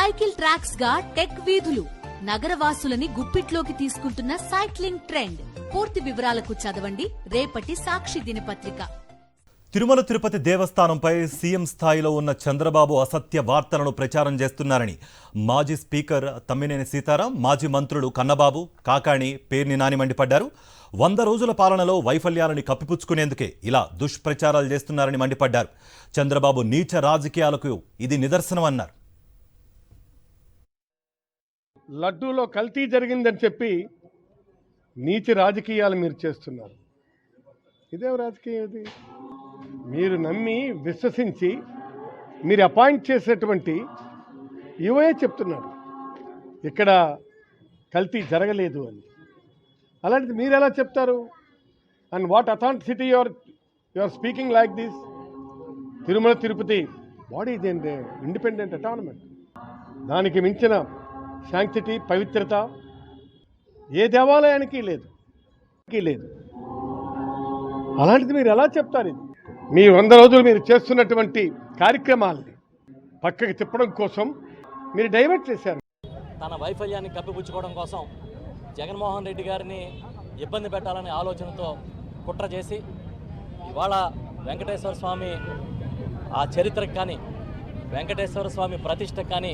Cycle tracks గా tech వీధులు నగరవాసులని గుప్పిట్లోకి తీసుకుంటున్న సైక్లింగ్ ట్రెండ్. పూర్తి వివరాలకు చదవండి రేపటి సాక్షి దినపత్రిక. తిరుమల తిరుపతి దేవస్థానంపై సీఎం స్థాయిలో ఉన్న చంద్రబాబు అసత్య వార్తలను ప్రచారం చేస్తున్నారని మాజీ స్పీకర్ తమ్మినేని సీతారాం, మాజీ మంత్రులు కన్నబాబు, కాకాణి, పేర్ని నాని మండిపడ్డారు. 100 రోజుల పాలనలో వైఫల్యాలని కప్పిపుచ్చుకునేందుకే ఇలా దుష్ప్రచారాలు చేస్తున్నారని మండిపడ్డారు. చంద్రబాబు నీచ రాజకీయాలకు ఇది నిదర్శనమన్నారు. లడ్డూలో కల్తీ జరిగిందని చెప్పి నీతి రాజకీయాలు మీరు చేస్తున్నారు. ఇదేం రాజకీయం? ఇది మీరు నమ్మి విశ్వసించి మీరు అపాయింట్ చేసేటువంటి యువే చెప్తున్నారు ఇక్కడ కల్తీ జరగలేదు అని. అలాంటిది మీరు ఎలా చెప్తారు? And what authenticity you are speaking like this? Tirumala Tirupati body ఇదేంటి? ఇండిపెండెంట్ అటానమెంట్. దానికి మించిన శాంక్టిటీ, పవిత్రత ఏ దేవాలయానికి లేదు. అలాంటిది మీరు ఎలా చెప్తారు? ఇది మీ 100 రోజులు మీరు చేస్తున్నటువంటి కార్యక్రమాలని పక్కకి తిప్పడం కోసం మీరు డైవర్ట్ చేశారు. తన వైఫల్యాన్ని కప్పిపుచ్చుకోవడం కోసం జగన్మోహన్ రెడ్డి గారిని ఇబ్బంది పెట్టాలనే ఆలోచనతో కుట్ర చేసి ఇవాళ వెంకటేశ్వర స్వామి ఆ చరిత్రకు కానీ వెంకటేశ్వర స్వామి ప్రతిష్టకు కానీ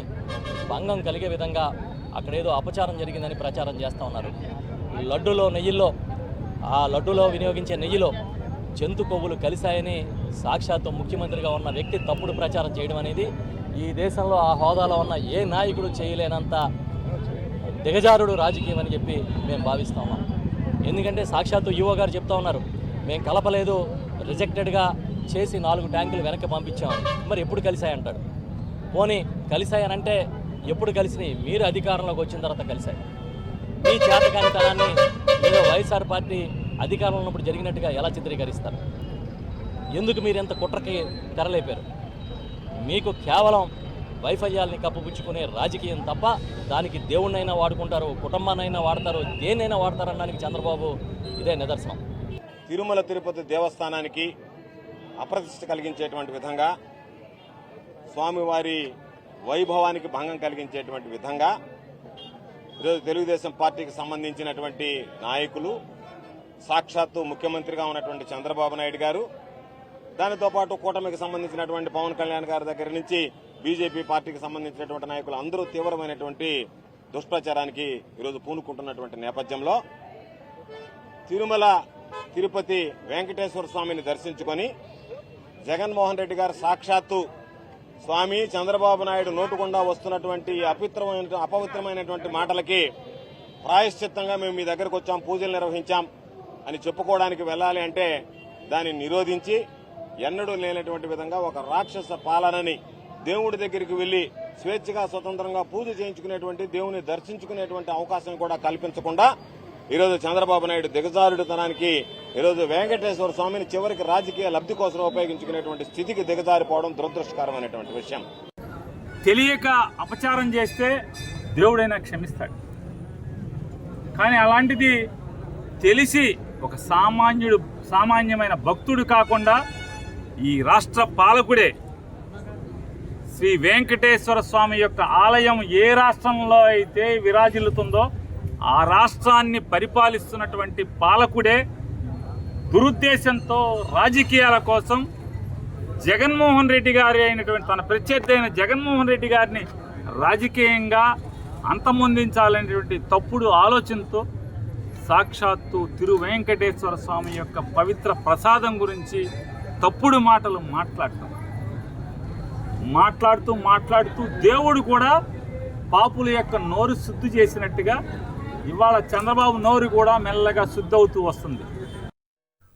భంగం కలిగే విధంగా అక్కడేదో అపచారం జరిగిందని ప్రచారం చేస్తూ ఉన్నారు. ఆ లడ్డూలో వినియోగించే నెయ్యిలో జంతు కొవ్వులు కలిశాయని సాక్షాత్తు ముఖ్యమంత్రిగా ఉన్న వ్యక్తి తప్పుడు ప్రచారం చేయడం అనేది ఈ దేశంలో ఆ హోదాలో ఉన్న ఏ నాయకుడు చేయలేనంత దిగజారుడు రాజకీయం అని చెప్పి మేము భావిస్తూ ఉన్నాం. ఎందుకంటే సాక్షాత్తు యువ గారు చెప్తా ఉన్నారు, మేము కలపలేదు, రిజెక్టెడ్గా చేసి 4 ట్యాంకులు వెనక్కి పంపించామని. మరి ఎప్పుడు కలిశాయంటాడు? పోనీ కలిశాయనంటే ఎప్పుడు కలిసినాయి? మీరు అధికారంలోకి వచ్చిన తర్వాత కలిశాయి. మీ చేతకానితనాన్ని ఏదో వైఎస్ఆర్ పార్టీ అధికారంలో ఉన్నప్పుడు జరిగినట్టుగా ఎలా చిత్రీకరిస్తారు? ఎందుకు మీరు ఎంత కుట్రకి తెరలేపారు? మీకు కేవలం వైఫల్యాల్ని కప్పుపుచ్చుకునే రాజకీయం తప్ప దానికి దేవుణ్ణైనా వాడుకుంటారు, కుటుంబాన్నైనా వాడతారు, దేన్నైనా వాడతారనడానికి చంద్రబాబు ఇదే నిదర్శనం. తిరుమల తిరుపతి దేవస్థానానికి అప్రతిష్ట కలిగించేటువంటి విధంగా, స్వామివారి వైభవానికి భంగం కలిగించేటువంటి విధంగా ఈరోజు తెలుగుదేశం పార్టీకి సంబంధించినటువంటి నాయకులు, సాక్షాత్తు ముఖ్యమంత్రిగా ఉన్నటువంటి చంద్రబాబు నాయుడు గారు, దానితో పాటు కూటమికి సంబంధించినటువంటి పవన్ కళ్యాణ్ గారి దగ్గర నుంచి బీజేపీ పార్టీకి సంబంధించినటువంటి నాయకులు అందరూ తీవ్రమైనటువంటి దుష్ప్రచారానికి ఈరోజు పూనుకుంటున్నటువంటి నేపథ్యంలో తిరుమల తిరుపతి వెంకటేశ్వర స్వామిని దర్శించుకొని జగన్మోహన్ రెడ్డి గారు సాక్షాత్తు స్వామి చంద్రబాబు నాయుడు నోటుకుండా వస్తున్నటువంటి అపవిత్రమైనటువంటి మాటలకి ప్రాయశ్చిత్తంగా మేము మీ దగ్గరకు వచ్చాం, పూజలు నిర్వహించాం అని చెప్పుకోవడానికి వెళ్ళాలి అంటే దాన్ని నిరోధించి ఎన్నడూ లేనటువంటి విధంగా ఒక రాక్షస పాలనని, దేవుడి దగ్గరికి వెళ్లి స్వేచ్ఛగా స్వతంత్రంగా పూజ చేయించుకునేటువంటి, దేవుని దర్శించుకునేటువంటి అవకాశం కూడా కల్పించకుండా ఈరోజు చంద్రబాబు నాయుడు దిగజారుడుతనానికి ఈరోజు వెంకటేశ్వర స్వామిని చివరికి రాజకీయ లబ్ధి కోసం ఉపయోగించుకునేటువంటి స్థితికి దిగజారిపోవడం దురదృష్టకరమైనటువంటి విషయం. తెలియక అపచారం చేస్తే దేవుడైనా క్షమిస్తాడు, కానీ అలాంటిది తెలిసి ఒక సామాన్యమైన భక్తుడు కాకుండా ఈ రాష్ట్ర పాలకుడే శ్రీ వెంకటేశ్వర స్వామి యొక్క ఆలయం ఏ రాష్ట్రంలో అయితే విరాజిల్లుతుందో ఆ రాష్ట్రాన్ని పరిపాలిస్తున్నటువంటి పాలకుడే దురుద్దేశంతో రాజకీయాల కోసం జగన్మోహన్ రెడ్డి గారి అయినటువంటి తన ప్రత్యర్థి అయిన జగన్మోహన్ రెడ్డి గారిని రాజకీయంగా అంతమొందించాలనేటువంటి తప్పుడు ఆలోచనతో సాక్షాత్తు తిరు వెంకటేశ్వర స్వామి యొక్క పవిత్ర ప్రసాదం గురించి తప్పుడు మాటలు మాట్లాడుతూ దేవుడు కూడా పాపుల యొక్క నోరు శుద్ధి చేసినట్టుగా ఇవాళ చంద్రబాబు నోరు కూడా మెల్లగా శుద్ధి అవుతూ వస్తుంది.